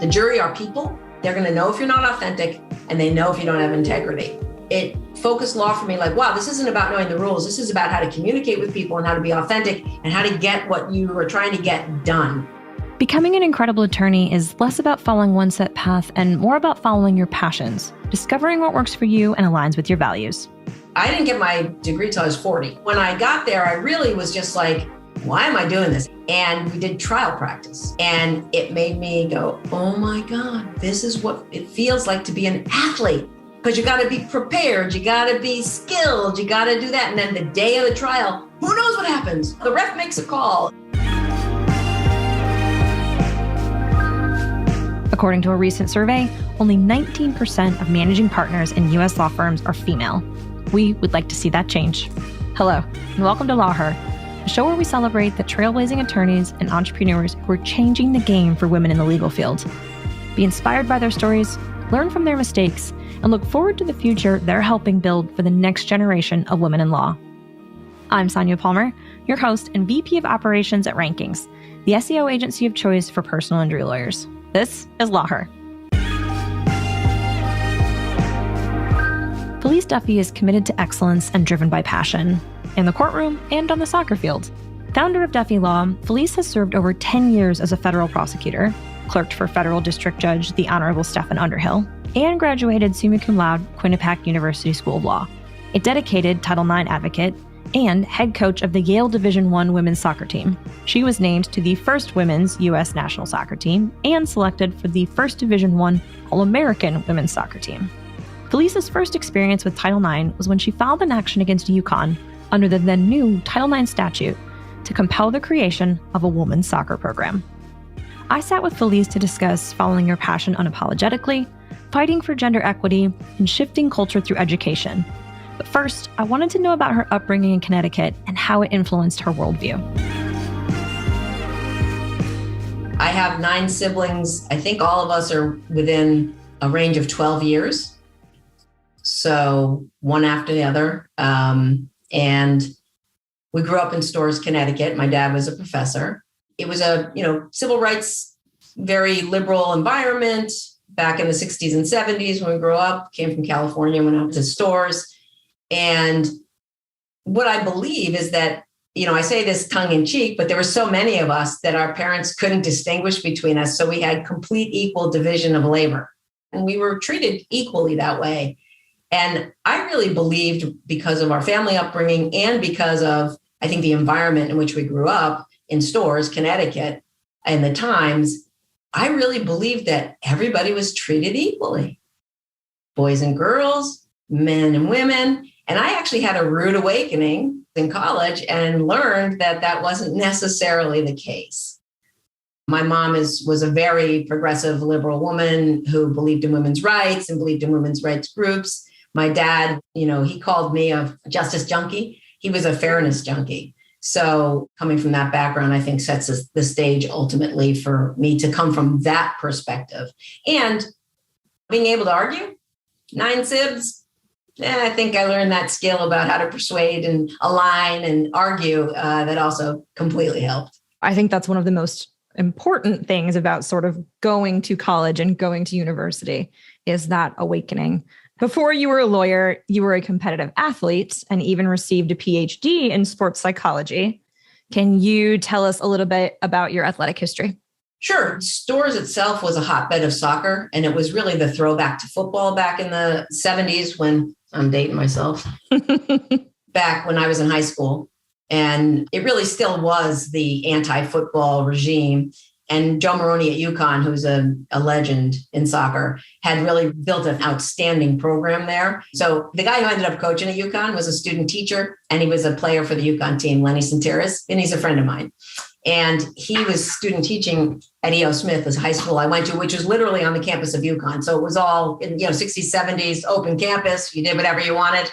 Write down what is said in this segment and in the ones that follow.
The jury are people. They're going to know if you're not authentic, and they know if you don't have integrity. It focused law for me like, wow, this isn't about knowing the rules. This is about how to communicate with people and how to be authentic and how to get what you are trying to get done. Becoming an incredible attorney is less about following one set path and more about following your passions, discovering what works for you and aligns with your values. I didn't get my degree till I was 40. When I got there, I really was just like, why am I doing this? And we did trial practice. And it made me go, oh my God, this is what it feels like to be an athlete. Because you got to be prepared, you got to be skilled, you got to do that. And then the day of the trial, who knows what happens? The ref makes a call. According to a recent survey, only 19% of managing partners in U.S. law firms are female. We would like to see that change. Hello, and welcome to LawHer, a show where we celebrate the trailblazing attorneys and entrepreneurs who are changing the game for women in the legal field. Be inspired by their stories, learn from their mistakes, and look forward to the future they're helping build for the next generation of women in law. I'm Sonia Palmer, your host and VP of Operations at Rankings, the SEO agency of choice for personal injury lawyers. This is LawHer. Felice Duffy is committed to excellence and driven by passion, in the courtroom and on the soccer field. Founder of Duffy Law, Felice has served over 10 years as a federal prosecutor, clerked for Federal District Judge the Honorable Stephen Underhill, and graduated summa cum laude Quinnipiac University School of Law, a dedicated Title IX advocate, and head coach of the Yale Division I women's soccer team. She was named to the first women's U.S. national soccer team and selected for the first Division I All-American women's soccer team. Felice's first experience with Title IX was when she filed an action against UCONN under the then new Title IX statute to compel the creation of a women's soccer program. I sat with Felice to discuss following your passion unapologetically, fighting for gender equity, and shifting culture through education. But first, I wanted to know about her upbringing in Connecticut and how it influenced her worldview. I have 9 siblings. I think all of us are within a range of 12 years. So one after the other. And we grew up in Storrs, Connecticut. My dad was a professor. It was a, civil rights, very liberal environment back in the 60s and 70s when we grew up. Came from California, went out to Storrs. And what I believe is that, I say this tongue in cheek, but there were so many of us that our parents couldn't distinguish between us. So we had complete equal division of labor, and we were treated equally that way. And I really believed, because of our family upbringing and because of, I think, the environment in which we grew up in Storrs, Connecticut, and the times, I really believed that everybody was treated equally. Boys and girls, men and women. And I actually had a rude awakening in college and learned that that wasn't necessarily the case. My mom was a very progressive liberal woman who believed in women's rights and believed in women's rights groups. My dad, he called me a justice junkie. He was a fairness junkie. So coming from that background, I think sets the stage ultimately for me to come from that perspective. And being able to argue, 9 sibs, I think I learned that skill about how to persuade and align and argue. That also completely helped. I think that's one of the most important things about sort of going to college and going to university is that awakening. Before you were a lawyer, you were a competitive athlete and even received a PhD in sports psychology. Can you tell us a little bit about your athletic history? Sure. Storrs itself was a hotbed of soccer, and it was really the throwback to football back in the 70s when I'm dating myself, back when I was in high school. And it really still was the anti-football regime. And Joe Maroney at UCONN, who's a legend in soccer, had really built an outstanding program there. So the guy who ended up coaching at UCONN was a student teacher, and he was a player for the UCONN team, Lenny Santeris, and he's a friend of mine. And he was student teaching at E.O. Smith, this high school I went to, which was literally on the campus of UCONN. So it was all in 60s, 70s, open campus. You did whatever you wanted.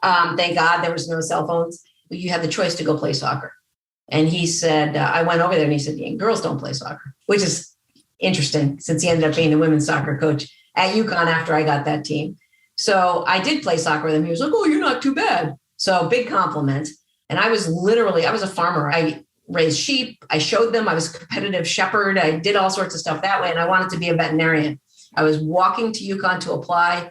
Thank God there was no cell phones. You had the choice to go play soccer. And he said, I went over there and he said, yeah, girls don't play soccer, which is interesting since he ended up being the women's soccer coach at UCONN after I got that team. So I did play soccer with him. He was like, oh, you're not too bad. So big compliment. And I was a farmer. I raise sheep. I showed them. I was a competitive shepherd. I did all sorts of stuff that way. And I wanted to be a veterinarian. I was walking to UCONN to apply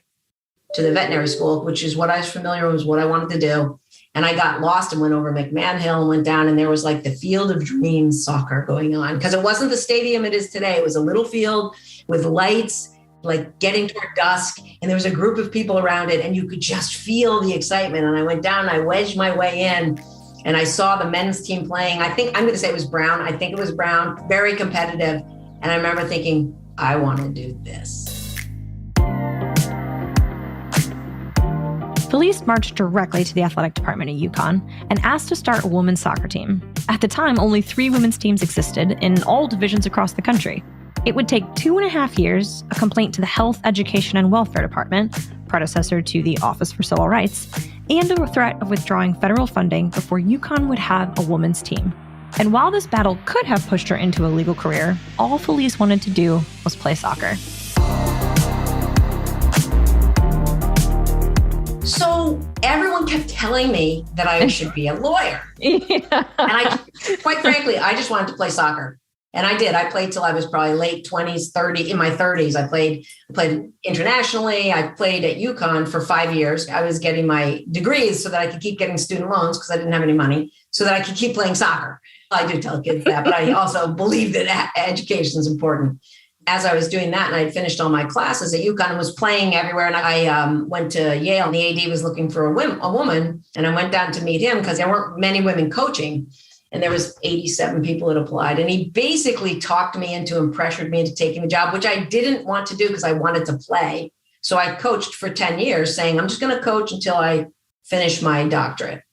to the veterinary school, which is what I was familiar with, was what I wanted to do. And I got lost and went over McMahon Hill and went down, and there was like the Field of Dreams soccer going on, because it wasn't the stadium it is today. It was a little field with lights, like getting toward dusk. And there was a group of people around it, and you could just feel the excitement. And I went down, and I wedged my way in, and I saw the men's team playing. I think I'm going to say it was Brown. I think it was Brown, very competitive. And I remember thinking, I want to do this. Felice marched directly to the athletic department at UConn and asked to start a women's soccer team. At the time, only 3 women's teams existed in all divisions across the country. It would take 2.5 years, a complaint to the Health, Education, and Welfare Department, predecessor to the Office for Civil Rights, and a threat of withdrawing federal funding before UConn would have a women's team. And while this battle could have pushed her into a legal career, all Felice wanted to do was play soccer. So everyone kept telling me that I should be a lawyer. Yeah. And quite frankly, I just wanted to play soccer. And I did. I played till I was probably late 20s, 30, in my 30s. I played internationally. I played at UConn for 5 years. I was getting my degrees so that I could keep getting student loans because I didn't have any money, so that I could keep playing soccer. I do tell kids that, but I also believe that education is important. As I was doing that, and I had finished all my classes at UConn and was playing everywhere, and I went to Yale, and the AD was looking for a woman, and I went down to meet him because there weren't many women coaching, and there was 87 people that applied, and he basically talked me into and pressured me into taking the job, which I didn't want to do because I wanted to play. So I coached for 10 years, saying, I'm just going to coach until I finish my doctorate.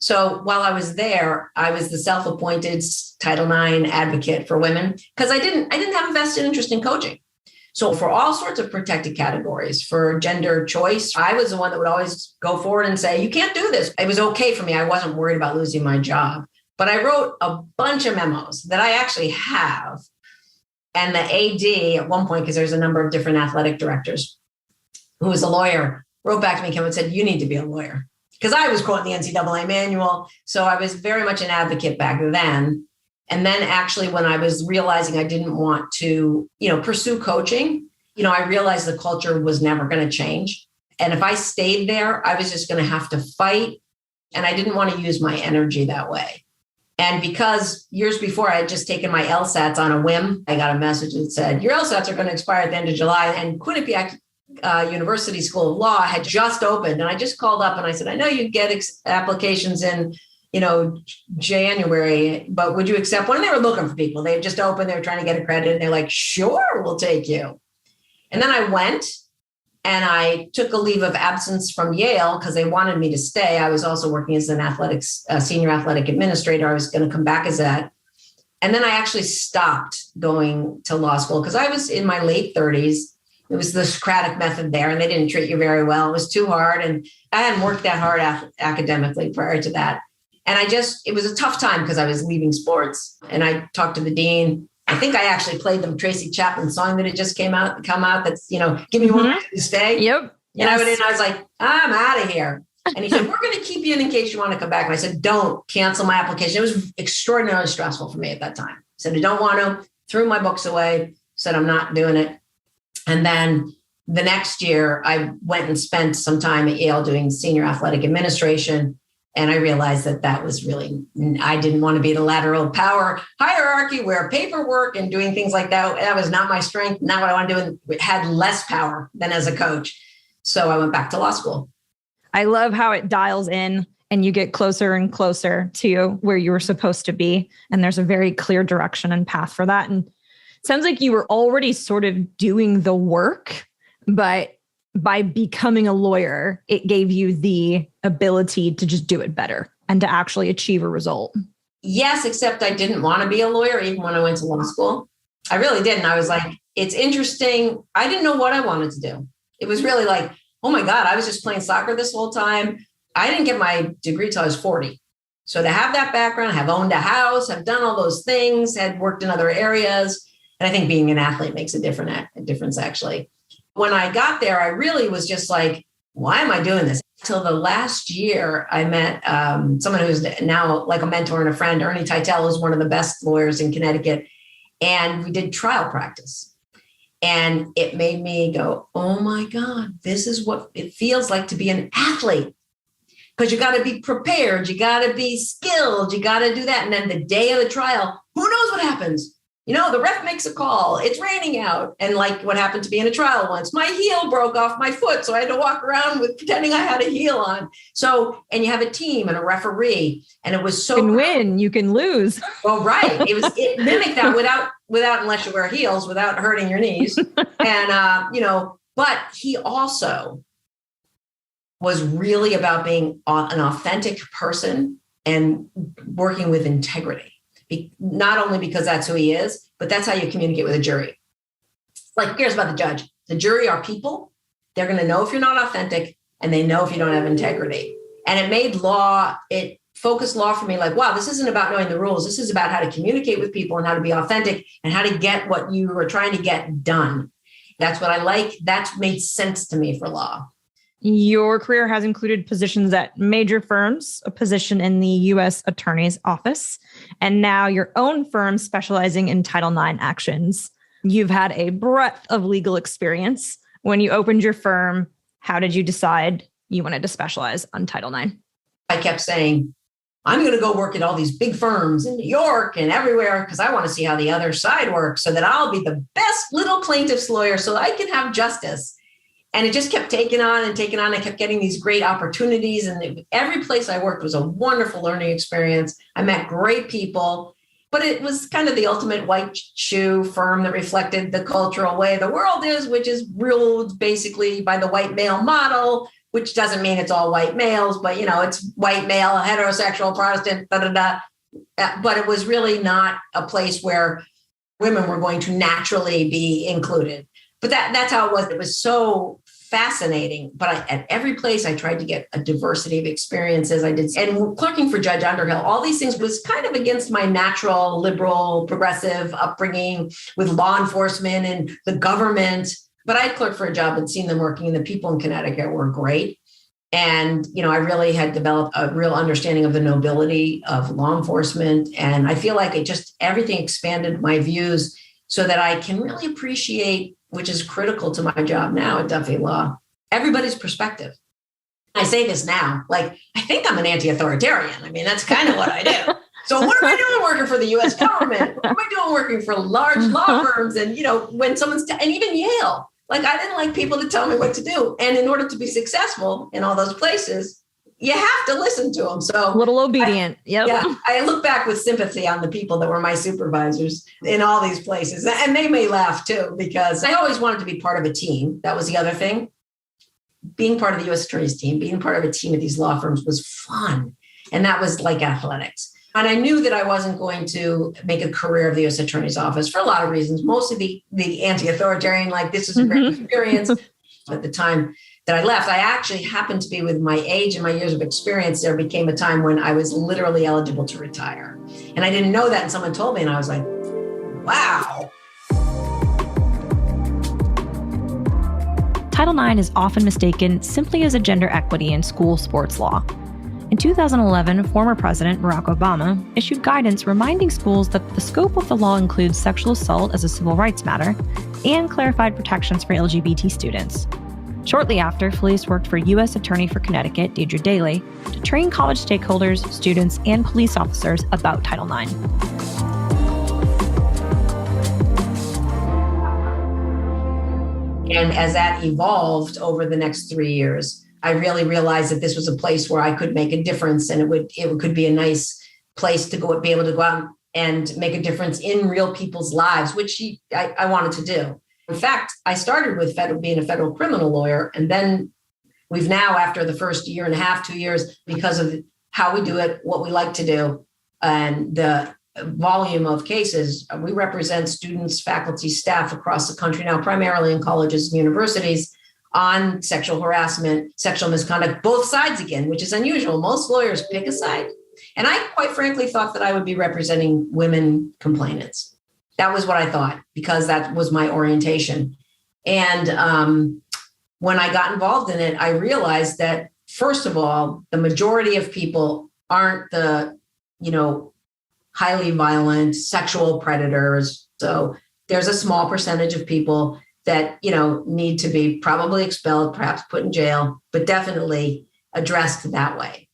So while I was there, I was the self-appointed Title IX advocate for women because I didn't have a vested interest in coaching. So for all sorts of protected categories, for gender choice, I was the one that would always go forward and say, you can't do this. It was okay for me. I wasn't worried about losing my job. But I wrote a bunch of memos that I actually have. And the AD at one point, because there's a number of different athletic directors, who was a lawyer, wrote back to me, Kim, and said, you need to be a lawyer. Because I was quoting the NCAA manual. So I was very much an advocate back then. And then actually, when I was realizing I didn't want to, pursue coaching, I realized the culture was never going to change. And if I stayed there, I was just going to have to fight. And I didn't want to use my energy that way. And because years before I had just taken my LSATs on a whim, I got a message that said, your LSATs are going to expire at the end of July. And Quinnipiac University School of Law had just opened. And I just called up and I said, I know you get applications in, January, but would you accept one? And they were looking for people. They had just opened. They were trying to get accredited. And they're like, sure, we'll take you. And then I went and I took a leave of absence from Yale because they wanted me to stay. I was also working as an senior athletic administrator. I was going to come back as that. And then I actually stopped going to law school because I was in my late 30s. It was the Socratic method there, and they didn't treat you very well. It was too hard. And I hadn't worked that hard academically prior to that. And it was a tough time because I was leaving sports. And I talked to the dean. I think I actually played them Tracy Chapman's song that had just come out that's, give me one reason to stay. Yep. Yes. And I was like, I'm out of here. And he said, we're going to keep you in case you want to come back. And I said, don't cancel my application. It was extraordinarily stressful for me at that time. I said, I don't want to, threw my books away, said, I'm not doing it. And then the next year I went and spent some time at Yale doing senior athletic administration. And I realized that was really, I didn't want to be the lateral power hierarchy where paperwork and doing things like that was not my strength, not what I wanted to do, and had less power than as a coach. So I went back to law school. I love how it dials in and you get closer and closer to where you were supposed to be. And there's a very clear direction and path for that. And it sounds like you were already sort of doing the work, but by becoming a lawyer, it gave you the ability to just do it better and to actually achieve a result. Yes, except I didn't want to be a lawyer even when I went to law school. I really didn't. I was like, it's interesting. I didn't know what I wanted to do. It was really like, oh my God, I was just playing soccer this whole time. I didn't get my degree till I was 40. So to have that background, have owned a house, have done all those things, had worked in other areas. And I think being an athlete makes a difference, actually. When I got there, I really was just like, why am I doing this? Till the last year, I met someone who's now like a mentor and a friend. Ernie Titel is one of the best lawyers in Connecticut. And we did trial practice. And it made me go, oh my God, this is what it feels like to be an athlete. Because you got to be prepared. You got to be skilled. You got to do that. And then the day of the trial, who knows what happens? The ref makes a call. It's raining out. And like what happened to me in a trial once, my heel broke off my foot. So I had to walk around with pretending I had a heel on. So, and you have a team and a referee. And it was so. You can win, you can lose. Well, right. It mimicked that without, unless you wear heels, without hurting your knees. And, but he also was really about being an authentic person and working with integrity. Not only because that's who he is, but that's how you communicate with a jury. Like, who cares about the judge? The jury are people. They're going to know if you're not authentic, and they know if you don't have integrity. And it focused law for me like, wow, this isn't about knowing the rules. This is about how to communicate with people and how to be authentic and how to get what you are trying to get done. That's what I like. That's made sense to me for law. Your career has included positions at major firms, a position in the U.S. Attorney's Office, and now your own firm specializing in Title IX actions. You've had a breadth of legal experience. When you opened your firm, how did you decide you wanted to specialize on Title IX? I kept saying, I'm going to go work at all these big firms in New York and everywhere because I want to see how the other side works so that I'll be the best little plaintiff's lawyer so I can have justice. And it just kept taking on and taking on. I kept getting these great opportunities. And every place I worked was a wonderful learning experience. I met great people, but it was kind of the ultimate white shoe firm that reflected the cultural way the world is, which is ruled basically by the white male model, which doesn't mean it's all white males, but it's white male, heterosexual, Protestant, But it was really not a place where women were going to naturally be included. But that's how it was. It was so fascinating. But at every place, I tried to get a diversity of experiences. I did. And clerking for Judge Underhill, all these things was kind of against my natural, liberal, progressive upbringing with law enforcement and the government. But I clerked for a job and seen them working, and the people in Connecticut were great. And, I really had developed a real understanding of the nobility of law enforcement. And I feel like everything expanded my views so that I can really appreciate, which is critical to my job now at Duffy Law, everybody's perspective. I say this now, like, I think I'm an anti-authoritarian. I mean, that's kind of what I do. So what am I doing working for the U.S. government? What am I doing working for large law firms? And, when and even Yale, like, I didn't like people to tell me what to do. And in order to be successful in all those places, you have to listen to them. So a little obedient. Yeah. I look back with sympathy on the people that were my supervisors in all these places. And they may laugh too, because I always wanted to be part of a team. That was the other thing. Being part of the U.S. Attorney's team, being part of a team at these law firms was fun. And that was like athletics. And I knew that I wasn't going to make a career of the U.S. Attorney's Office for a lot of reasons, mostly the anti-authoritarian, like, this is a great experience. At the time that I left, I actually happened to be, with my age and my years of experience, there became a time when I was literally eligible to retire. And I didn't know that. And someone told me, and I was like, wow. Title IX is often mistaken simply as a gender equity in school sports law. In 2011, former President Barack Obama issued guidance reminding schools that the scope of the law includes sexual assault as a civil rights matter and clarified protections for LGBT students. Shortly after, Felice worked for U.S. Attorney for Connecticut, Deidre Daley, to train college stakeholders, students, and police officers about Title IX. And as that evolved over the next 3 years, I really realized that this was a place where I could make a difference, and it could be a nice place to go, be able to go out and make a difference in real people's lives, which I wanted to do. In fact, I started with being a federal criminal lawyer, and then we've now, after the first year and a half, 2 years, because of how we do it, what we like to do, and the volume of cases, we represent students, faculty, staff across the country now, primarily in colleges and universities, on sexual harassment, sexual misconduct, both sides again, which is unusual. Most lawyers pick a side. And I quite frankly thought that I would be representing women complainants. That was what I thought, because that was my orientation. And when I got involved in it, I realized that, first of all, the majority of people aren't the, highly violent sexual predators. So there's a small percentage of people that, need to be probably expelled, perhaps put in jail, but definitely addressed that way.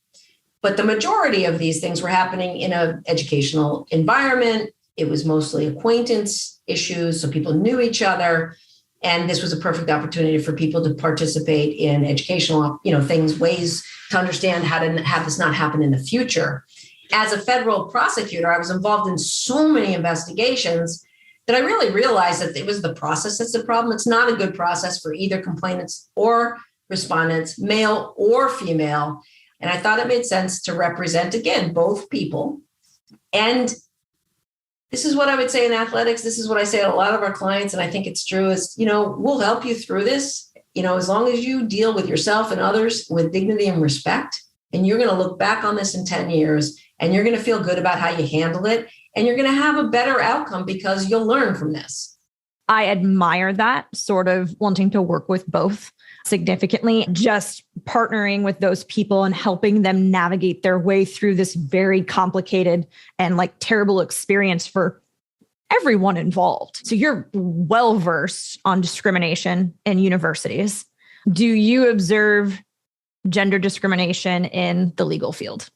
But the majority of these things were happening in an educational environment. It was mostly acquaintance issues, so people knew each other. And this was a perfect opportunity for people to participate in educational, things, ways to understand how to have this not happen in the future. As a federal prosecutor, I was involved in so many investigations that I really realized that it was the process that's the problem. It's not a good process for either complainants or respondents, male or female. And I thought it made sense to represent, again, both people. And this is what I would say in athletics. This is what I say to a lot of our clients. And I think it's true is, we'll help you through this, as long as you deal with yourself and others with dignity and respect. And you're going to look back on this in 10 years and you're going to feel good about how you handled it. And you're going to have a better outcome because you'll learn from this. I admire that, sort of wanting to work with both significantly, just partnering with those people and helping them navigate their way through this very complicated and terrible experience for everyone involved. So you're well versed on discrimination in universities. Do you observe gender discrimination in the legal field?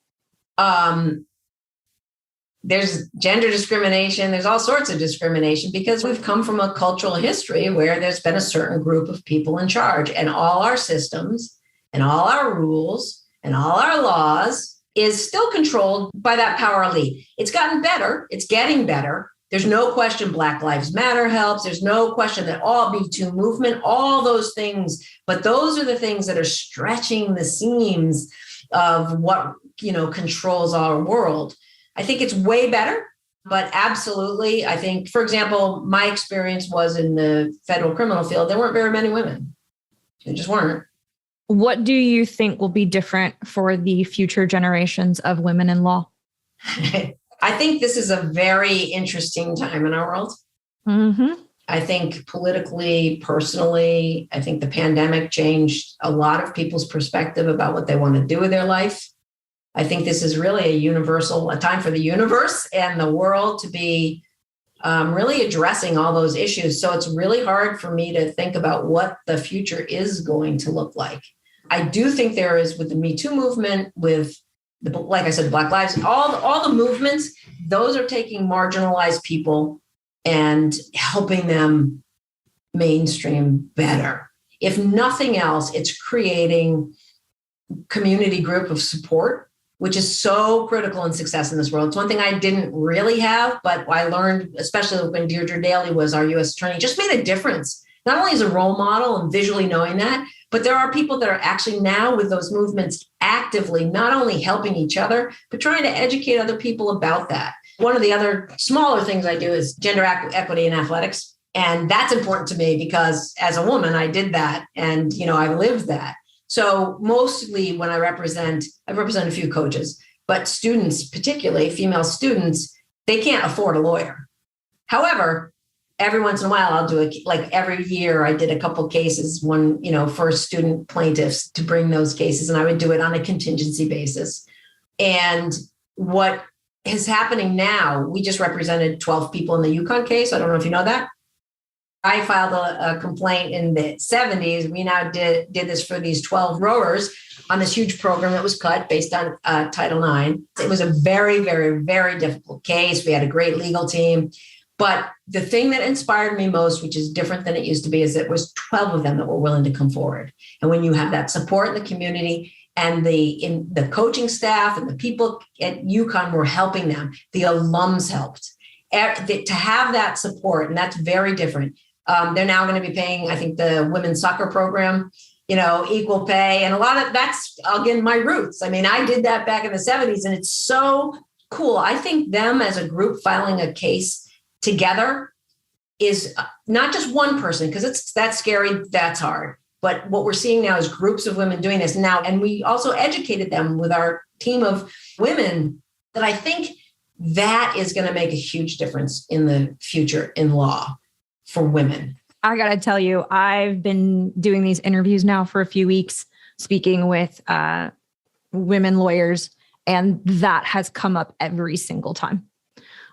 There's gender discrimination. There's all sorts of discrimination because we've come from a cultural history where there's been a certain group of people in charge, and all our systems and all our rules and all our laws is still controlled by that power elite. It's gotten better. It's getting better. There's no question Black Lives Matter helps. There's no question that all Me Too movement, all those things, but those are the things that are stretching the seams of what, controls our world. I think it's way better, but absolutely. I think, for example, my experience was in the federal criminal field. There weren't very many women. There just weren't. What do you think will be different for the future generations of women in law? I think this is a very interesting time in our world. Mm-hmm. I think politically, personally, I think the pandemic changed a lot of people's perspective about what they want to do with their life. I think this is really a time for the universe and the world to be really addressing all those issues. So it's really hard for me to think about what the future is going to look like. I do think there is, with the Me Too movement, with like I said, Black Lives, all the movements, those are taking marginalized people and helping them mainstream better. If nothing else, it's creating community group of support, which is so critical in success in this world. It's one thing I didn't really have, but I learned, especially when Deirdre Daley was our U.S. attorney, just made a difference, not only as a role model and visually knowing that, but there are people that are actually now with those movements actively not only helping each other, but trying to educate other people about that. One of the other smaller things I do is gender equity in athletics. And that's important to me because as a woman, I did that and, I lived that. So mostly when I've represented a few coaches, but students, particularly female students, they can't afford a lawyer. However, every once in a while, I'll do it. Like every year, I did a couple cases, one, for student plaintiffs to bring those cases, and I would do it on a contingency basis. And what is happening now, we just represented 12 people in the UCONN case. I don't know if you know that. I filed a complaint in the 70s. We now did this for these 12 rowers on this huge program that was cut based on Title IX. It was a very, very, very difficult case. We had a great legal team. But the thing that inspired me most, which is different than it used to be, is it was 12 of them that were willing to come forward. And when you have that support in the community and the coaching staff and the people at UConn were helping them, the alums helped. To have that support, and that's very different. They're now going to be paying, I think, the women's soccer program, equal pay. And a lot of that's, again, my roots. I mean, I did that back in the 70s, and it's so cool. I think them as a group filing a case together is not just one person, because that's scary, that's hard. But what we're seeing now is groups of women doing this now. And we also educated them with our team of women that I think that is going to make a huge difference in the future in law for women. I got to tell you, I've been doing these interviews now for a few weeks, speaking with women lawyers, and that has come up every single time.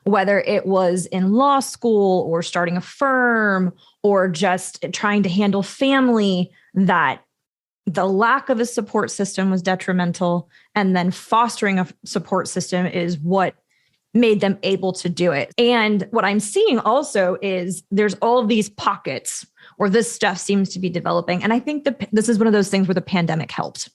Whether it was in law school or starting a firm or just trying to handle family, that the lack of a support system was detrimental. And then fostering a support system is what made them able to do it. And what I'm seeing also is there's all of these pockets where this stuff seems to be developing. And I think this is one of those things where the pandemic helped,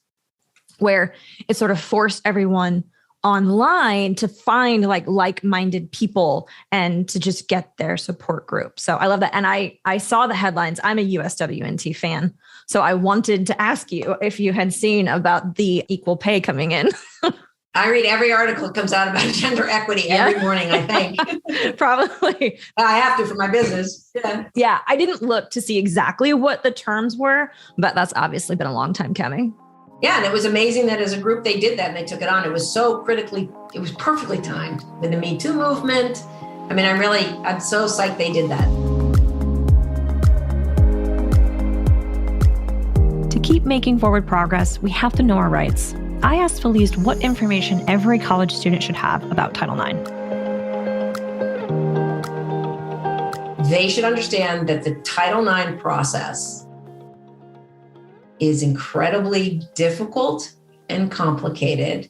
where it sort of forced everyone online to find like-minded people and to just get their support group. So I love that. And I saw the headlines. I'm a USWNT fan. So I wanted to ask you if you had seen about the equal pay coming in. I read every article that comes out about gender equity every morning, I think. Probably. I have to for my business. Yeah. Yeah. I didn't look to see exactly what the terms were, but that's obviously been a long time coming. Yeah. And it was amazing that as a group, they did that and they took it on. It was it was perfectly timed with the Me Too movement. I mean, I'm so psyched they did that. To keep making forward progress, we have to know our rights. I asked Felice what information every college student should have about Title IX. They should understand that the Title IX process is incredibly difficult and complicated.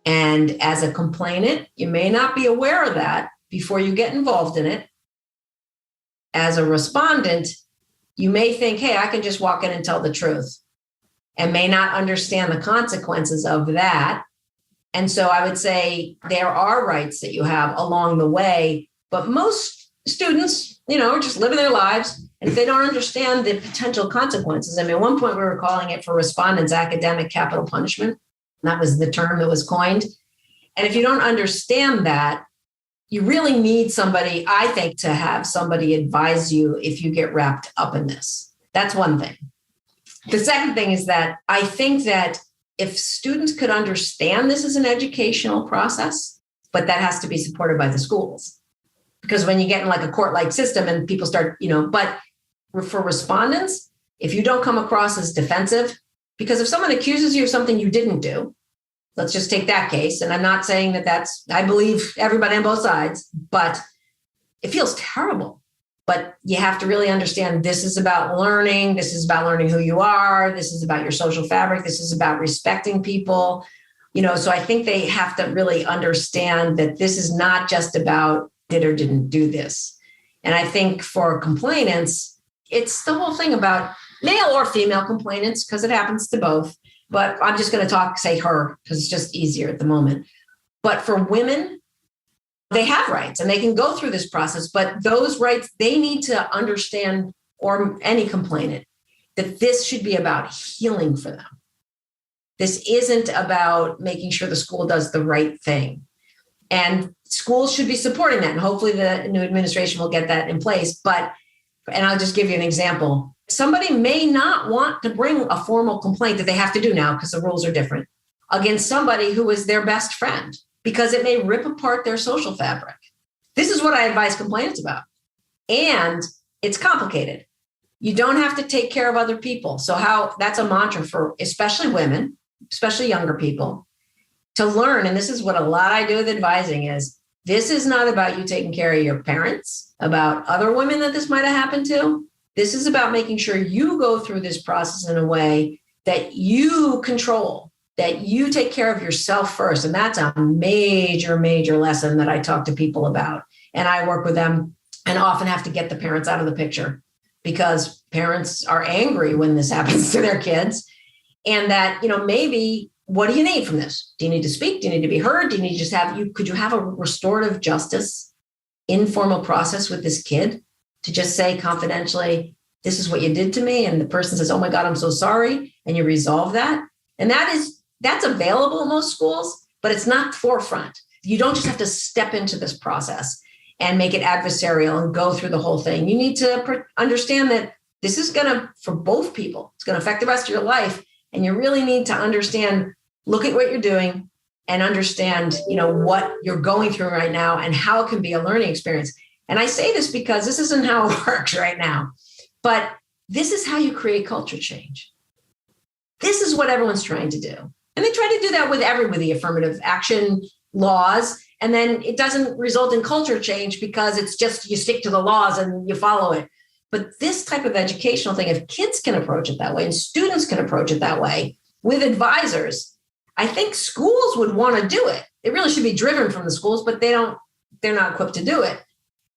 And as a complainant, you may not be aware of that before you get involved in it. As a respondent, you may think, hey, I can just walk in and tell the truth, and may not understand the consequences of that. And so I would say there are rights that you have along the way, but most students, are just living their lives. And if they don't understand the potential consequences, I mean, at one point we were calling it for respondents academic capital punishment. That was the term that was coined. And if you don't understand that, you really need somebody, I think, to have somebody advise you if you get wrapped up in this. That's one thing. The second thing is that I think that if students could understand this is an educational process, but that has to be supported by the schools. Because when you get in like a court-like system and people start, but for respondents, if you don't come across as defensive, because if someone accuses you of something you didn't do, let's just take that case. And I'm not saying I believe everybody on both sides, but it feels terrible. But you have to really understand this is about learning. This is about learning who you are. This is about your social fabric. This is about respecting people. So I think they have to really understand that this is not just about did or didn't do this. And I think for complainants, it's the whole thing about male or female complainants, because it happens to both. But I'm just going to say her because it's just easier at the moment. But for women, they have rights and they can go through this process, but those rights, they need to understand, or any complainant, that this should be about healing for them. This isn't about making sure the school does the right thing. And schools should be supporting that. And hopefully the new administration will get that in place. And I'll just give you an example. Somebody may not want to bring a formal complaint that they have to do now because the rules are different against somebody who is their best friend, because it may rip apart their social fabric. This is what I advise complainants about. And it's complicated. You don't have to take care of other people. So that's a mantra for especially women, especially younger people, to learn. And this is what a lot I do with advising is, this is not about you taking care of your parents, about other women that this might have happened to. This is about making sure you go through this process in a way that you control, that you take care of yourself first. And that's a major, major lesson that I talk to people about. And I work with them and often have to get the parents out of the picture, because parents are angry when this happens to their kids. And that, maybe, what do you need from this? Do you need to speak? Do you need to be heard? Do you need to just could you have a restorative justice informal process with this kid to just say confidentially, this is what you did to me. And the person says, oh my God, I'm so sorry. And you resolve that. And that's available in most schools, but it's not forefront. You don't just have to step into this process and make it adversarial and go through the whole thing. You need to understand that this is for both people, it's going to affect the rest of your life. And you really need to understand, look at what you're doing and understand, what you're going through right now and how it can be a learning experience. And I say this because this isn't how it works right now. But this is how you create culture change. This is what everyone's trying to do. And they try to do that with the affirmative action laws. And then it doesn't result in culture change because it's just you stick to the laws and you follow it. But this type of educational thing, if kids can approach it that way and students can approach it that way with advisors, I think schools would want to do it. It really should be driven from the schools, but they're not equipped to do it.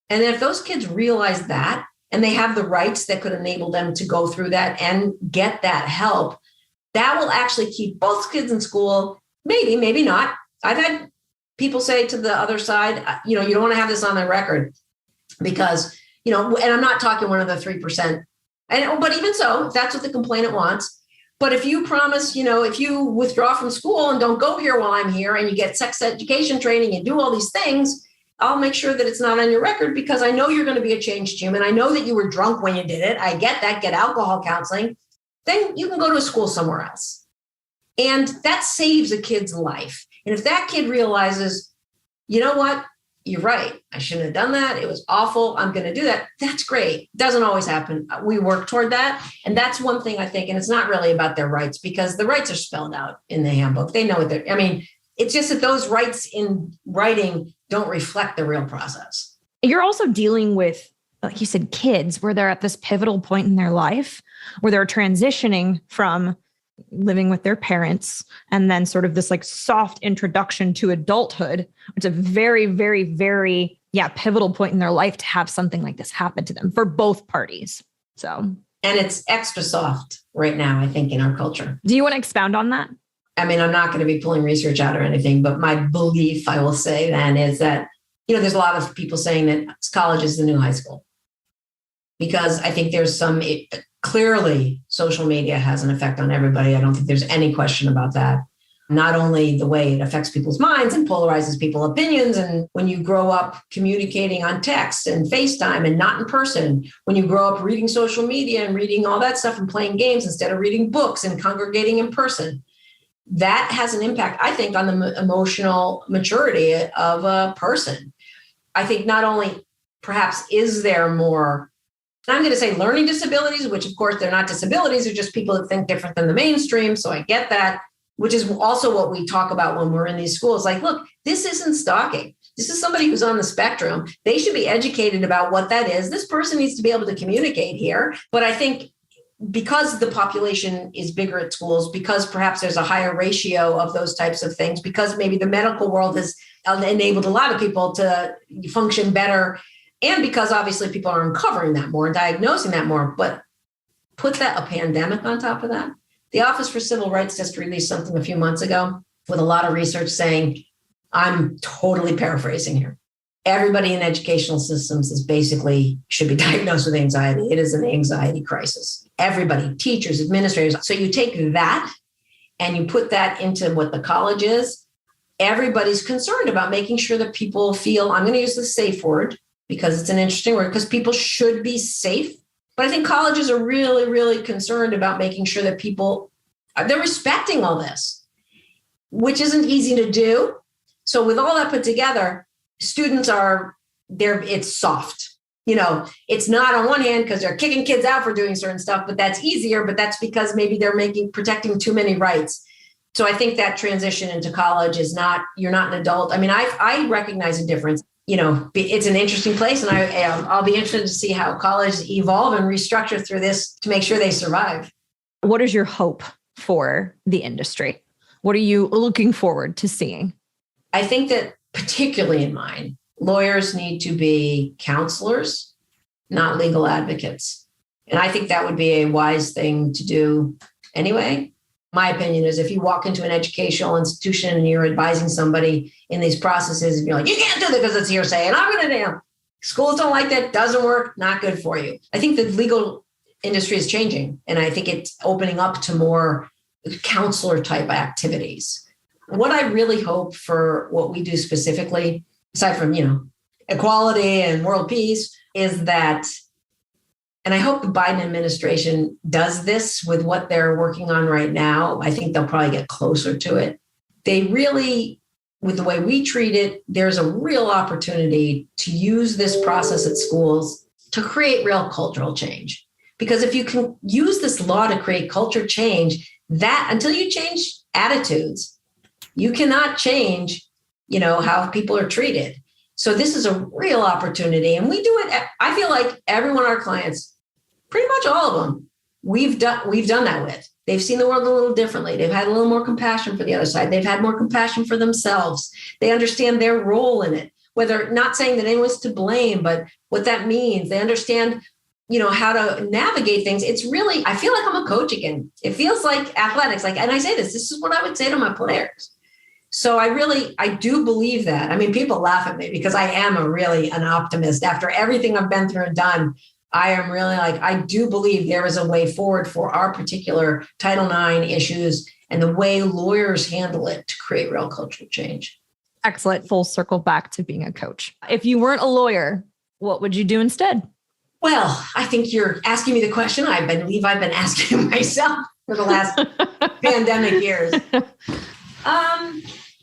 And if those kids realize that and they have the rights that could enable them to go through that and get that help, that will actually keep both kids in school. Maybe, maybe not. I've had people say to the other side, you don't want to have this on their record because, and I'm not talking one of the 3%. But even so, if that's what the complainant wants. But if you promise, if you withdraw from school and don't go here while I'm here and you get sex education training and do all these things, I'll make sure that it's not on your record because I know you're going to be a changed human. I know that you were drunk when you did it. I get that. Get alcohol counseling. Then you can go to a school somewhere else. And that saves a kid's life. And if that kid realizes, you know what, you're right, I shouldn't have done that. It was awful. I'm going to do that. That's great. Doesn't always happen. We work toward that. And that's one thing I think, and it's not really about their rights because the rights are spelled out in the handbook. They know what it's just that those rights in writing don't reflect the real process. You're also dealing with, like you said, kids where they're at this pivotal point in their life where they're transitioning from living with their parents and then sort of this like soft introduction to adulthood. It's a very, very, very, pivotal point in their life to have something like this happen to them for both parties. So, and it's extra soft right now, I think, in our culture. Do you want to expound on that? I'm not going to be pulling research out or anything, but my belief, I will say then, is that, there's a lot of people saying that college is the new high school. Because I think there's clearly social media has an effect on everybody. I don't think there's any question about that. Not only the way it affects people's minds and polarizes people's opinions. And when you grow up communicating on text and FaceTime and not in person, when you grow up reading social media and reading all that stuff and playing games instead of reading books and congregating in person, that has an impact, I think, on the emotional maturity of a person. I think not only perhaps is there more, I'm going to say learning disabilities, which of course they're not disabilities, they're just people that think different than the mainstream. So I get that, which is also what we talk about when we're in these schools. Like, look, this isn't stalking. This is somebody who's on the spectrum. They should be educated about what that is. This person needs to be able to communicate here. But I think because the population is bigger at schools, because perhaps there's a higher ratio of those types of things, because maybe the medical world has enabled a lot of people to function better, and because obviously people are uncovering that more and diagnosing that more, but put a pandemic on top of that. The Office for Civil Rights just released something a few months ago with a lot of research saying, I'm totally paraphrasing here, everybody in educational systems should be diagnosed with anxiety. It is an anxiety crisis. Everybody, teachers, administrators. So you take that and you put that into what the college is. Everybody's concerned about making sure that people feel, I'm going to use the safe word because it's an interesting word, because people should be safe. But I think colleges are really, really concerned about making sure that they're respecting all this, which isn't easy to do. So with all that put together, students it's soft. It's not on one hand because they're kicking kids out for doing certain stuff, but that's easier. But that's because maybe they're protecting too many rights. So I think that transition into college you're not an adult. I recognize a difference. It's an interesting place, and I'll be interested to see how colleges evolve and restructure through this to make sure they survive. What is your hope for the industry? What are you looking forward to seeing? I think that particularly in mine, lawyers need to be counselors, not legal advocates. And I think that would be a wise thing to do anyway. My opinion is if you walk into an educational institution and you're advising somebody in these processes and you're like, you can't do that because it's hearsay and I'm going to schools don't like that, doesn't work, not good for you. I think the legal industry is changing, and I think it's opening up to more counselor type activities. What I really hope for what we do specifically, aside from, equality and world peace, is that, and I hope the Biden administration does this with what they're working on right now. I think they'll probably get closer to it. They really, with the way we treat it, there's a real opportunity to use this process at schools to create real cultural change. Because if you can use this law to create culture change, that until you change attitudes, you cannot change, how people are treated. So this is a real opportunity. And we do it. I feel like every one of our clients, pretty much all of them, we've done that with. They've seen the world a little differently. They've had a little more compassion for the other side. They've had more compassion for themselves. They understand their role in it, whether not saying that anyone's to blame, but what that means. They understand, how to navigate things. It's really, I feel like I'm a coach again. It feels like athletics. And I say this is what I would say to my players. So I do believe that. I mean, people laugh at me because I am an optimist. After everything I've been through and done, I am really I do believe there is a way forward for our particular Title IX issues and the way lawyers handle it to create real cultural change. Excellent. Full circle back to being a coach. If you weren't a lawyer, what would you do instead? Well, I think you're asking me the question I believe I've been asking myself for the last pandemic years.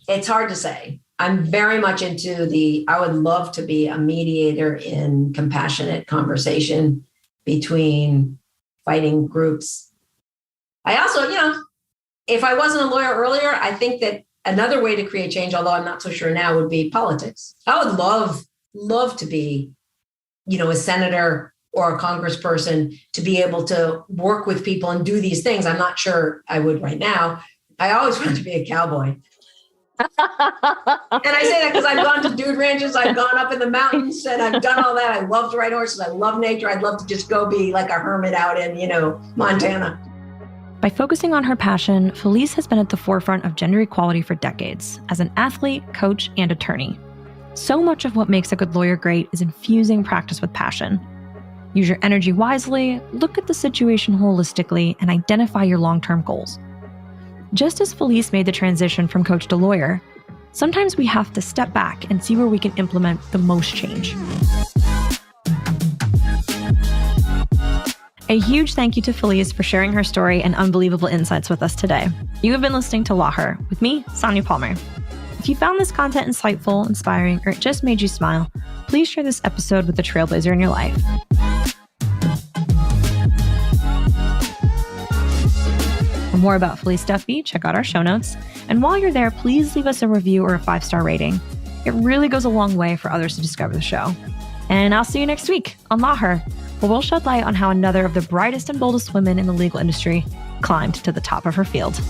It's hard to say. I'm very much into I would love to be a mediator in compassionate conversation between fighting groups. I also, if I wasn't a lawyer earlier, I think that another way to create change, although I'm not so sure now, would be politics. I would love to be, a senator or a congressperson to be able to work with people and do these things. I'm not sure I would right now. I always wanted to be a cowboy. And I say that because I've gone to dude ranches, I've gone up in the mountains, and I've done all that. I love to ride horses. I love nature. I'd love to just go be like a hermit out in, Montana. By focusing on her passion, Felice has been at the forefront of gender equality for decades as an athlete, coach, and attorney. So much of what makes a good lawyer great is infusing practice with passion. Use your energy wisely, look at the situation holistically, and identify your long-term goals. Just as Felice made the transition from coach to lawyer, sometimes we have to step back and see where we can implement the most change. A huge thank you to Felice for sharing her story and unbelievable insights with us today. You have been listening to LawHer with me, Sonia Palmer. If you found this content insightful, inspiring, or it just made you smile, please share this episode with a trailblazer in your life. For more about Felice Duffy, check out our show notes. And while you're there, please leave us a review or a 5-star rating. It really goes a long way for others to discover the show. And I'll see you next week on LawHer, where we'll shed light on how another of the brightest and boldest women in the legal industry climbed to the top of her field.